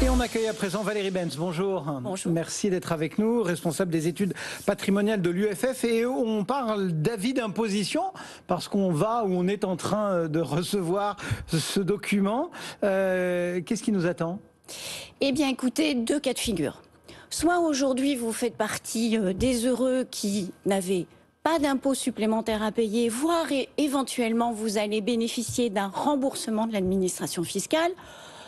Et on accueille à présent Valérie Benz. Bonjour. Bonjour. Merci d'être avec nous, responsable des études patrimoniales de l'UFF. Et on parle d'avis d'imposition parce qu'on va ou on est en train de recevoir ce document. Qu'est-ce qui nous attend? Eh bien, écoutez, deux cas de figure. Soit aujourd'hui, vous faites partie des heureux qui n'avaient pas d'impôts supplémentaires à payer, voire éventuellement vous allez bénéficier d'un remboursement de l'administration fiscale,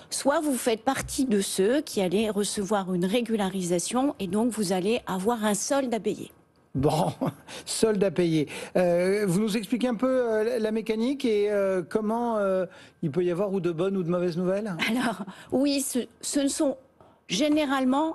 soit vous faites partie de ceux qui allaient recevoir une régularisation et donc vous allez avoir un solde à payer. Bon, solde à payer. Vous nous expliquez un peu la mécanique et comment il peut y avoir ou de bonnes ou de mauvaises nouvelles? Alors, oui, ce ne sont généralement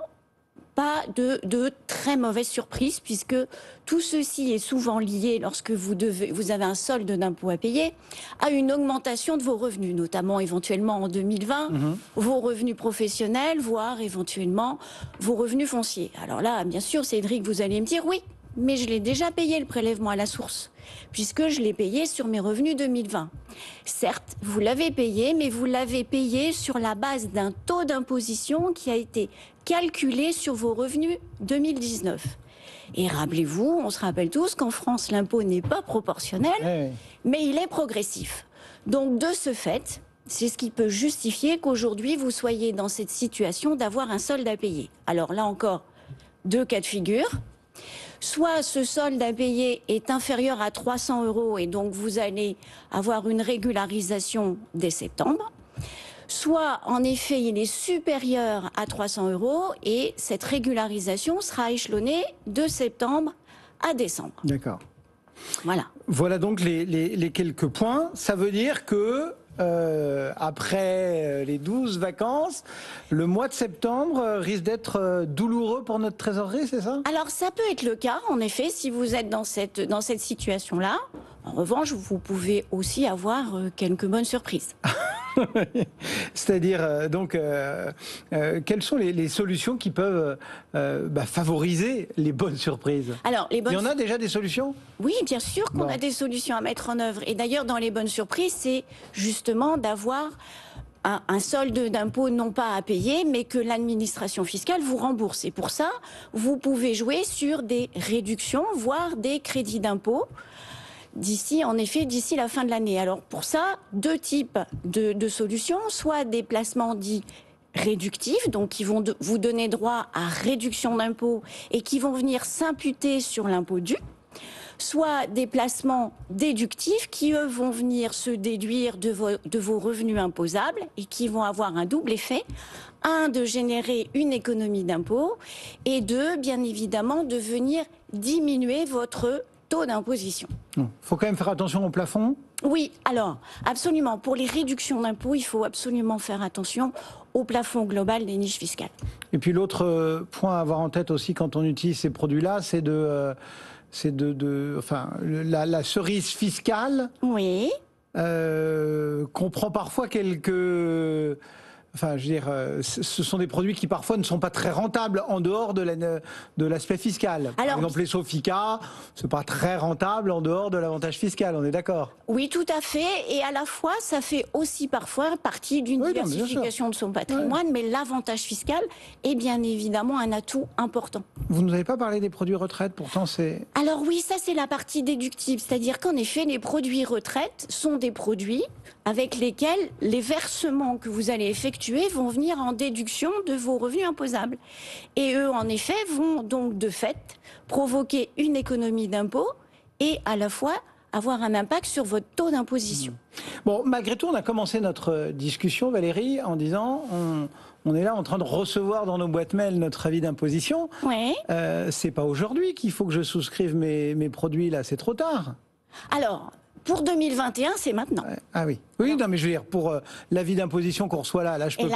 pas de très mauvaises surprises, puisque tout ceci est souvent lié, lorsque vous avez un solde d'impôt à payer, à une augmentation de vos revenus, notamment éventuellement en 2020, vos revenus professionnels, voire éventuellement vos revenus fonciers. Alors là, bien sûr, Cédric, vous allez me dire, oui, mais je l'ai déjà payé le prélèvement à la source, puisque je l'ai payé sur mes revenus 2020. Certes, vous l'avez payé, mais vous l'avez payé sur la base d'un taux d'imposition qui a été calculé sur vos revenus 2019. Et rappelez-vous, on se rappelle tous qu'en France, l'impôt n'est pas proportionnel, mais il est progressif. Donc de ce fait, c'est ce qui peut justifier qu'aujourd'hui, vous soyez dans cette situation d'avoir un solde à payer. Alors là encore, deux cas de figure. Soit ce solde à payer est inférieur à 300 € et donc vous allez avoir une régularisation dès septembre. Soit en effet il est supérieur à 300 € et cette régularisation sera échelonnée de septembre à décembre. D'accord. Voilà. Voilà donc les quelques points. Ça veut dire que après les 12 vacances, le mois de septembre risque d'être douloureux pour notre trésorerie, c'est ça? Alors ça peut être le cas, en effet, si vous êtes dans cette situation-là. En revanche, vous pouvez aussi avoir quelques bonnes surprises. C'est-à-dire, quelles sont les solutions qui peuvent favoriser les bonnes surprises? Alors, il y en a déjà des solutions? Oui, bien sûr qu'on a des solutions à mettre en œuvre. Et d'ailleurs, dans les bonnes surprises, c'est justement d'avoir un solde d'impôt non pas à payer, mais que l'administration fiscale vous rembourse. Et pour ça, vous pouvez jouer sur des réductions, voire des crédits d'impôt, d'ici la fin de l'année. Alors pour ça, deux types de solutions, soit des placements dits réductifs, donc qui vont vous donner droit à réduction d'impôt et qui vont venir s'imputer sur l'impôt dû, soit des placements déductifs qui, eux, vont venir se déduire de vos revenus imposables et qui vont avoir un double effet. Un, de générer une économie d'impôt et deux, bien évidemment, de venir diminuer votre taux d'imposition. Il faut quand même faire attention au plafond? Oui, alors, absolument. Pour les réductions d'impôts, il faut absolument faire attention au plafond global des niches fiscales. Et puis l'autre point à avoir en tête aussi quand on utilise ces produits-là, c'est la cerise fiscale. Oui. Comprend parfois quelques... Enfin, je veux dire, ce sont des produits qui parfois ne sont pas très rentables en dehors de l'aspect fiscal. Par exemple, les Sofica, c'est pas très rentable en dehors de l'avantage fiscal, on est d'accord? Oui, tout à fait. Et à la fois, ça fait aussi parfois partie d'une diversification de son patrimoine, mais l'avantage fiscal est bien évidemment un atout important. Vous ne nous avez pas parlé des produits retraite, pourtant c'est... Alors oui, ça c'est la partie déductible, c'est-à-dire qu'en effet, les produits retraite sont des produits avec lesquels les versements que vous allez effectuer vont venir en déduction de vos revenus imposables. Et eux, en effet, vont donc de fait provoquer une économie d'impôt et à la fois avoir un impact sur votre taux d'imposition. Bon, malgré tout, on a commencé notre discussion, Valérie, en disant on est là en train de recevoir dans nos boîtes mail notre avis d'imposition. Oui. C'est pas aujourd'hui qu'il faut que je souscrive mes produits, là, c'est trop tard. Alors... Pour 2021, c'est maintenant. Ah oui. Oui, non, mais je veux dire, pour l'avis d'imposition qu'on reçoit là, je peux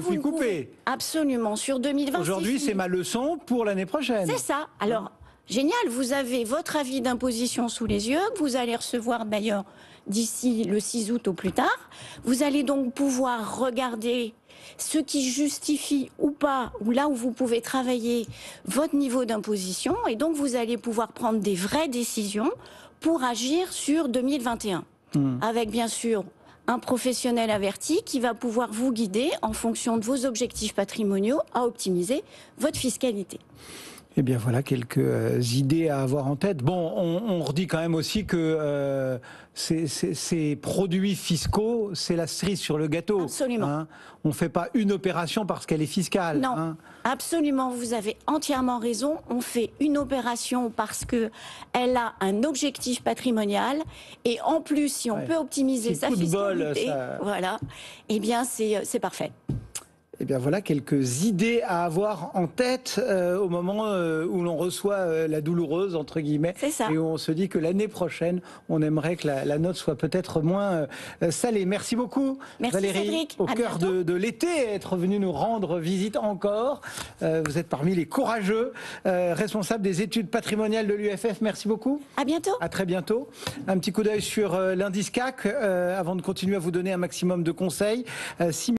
plus couper. Absolument, sur 2020. Aujourd'hui, c'est ma leçon pour l'année prochaine. C'est ça. Alors, génial, vous avez votre avis d'imposition sous les yeux, que vous allez recevoir d'ailleurs d'ici le 6 août au plus tard. Vous allez donc pouvoir regarder ce qui justifie ou pas, ou là où vous pouvez travailler votre niveau d'imposition, et donc vous allez pouvoir prendre des vraies décisions pour agir sur 2021. Avec bien sûr un professionnel averti qui va pouvoir vous guider en fonction de vos objectifs patrimoniaux à optimiser votre fiscalité. Eh bien voilà quelques idées à avoir en tête. Bon, on redit quand même aussi que ces produits fiscaux, c'est la cerise sur le gâteau. Absolument. Hein. On ne fait pas une opération parce qu'elle est fiscale. Non, hein. Absolument, vous avez entièrement raison. On fait une opération parce que elle a un objectif patrimonial et en plus, si on peut optimiser sa fiscalité, voilà, eh bien c'est parfait. Eh bien voilà quelques idées à avoir en tête au moment où l'on reçoit la douloureuse, entre guillemets, et où on se dit que l'année prochaine, on aimerait que la note soit peut-être moins salée. Merci beaucoup, Valérie, Cédric. au cœur de l'été, être venue nous rendre visite encore. Vous êtes parmi les courageux responsables des études patrimoniales de l'UFF. Merci beaucoup. À bientôt. À très bientôt. Un petit coup d'œil sur l'indice CAC avant de continuer à vous donner un maximum de conseils.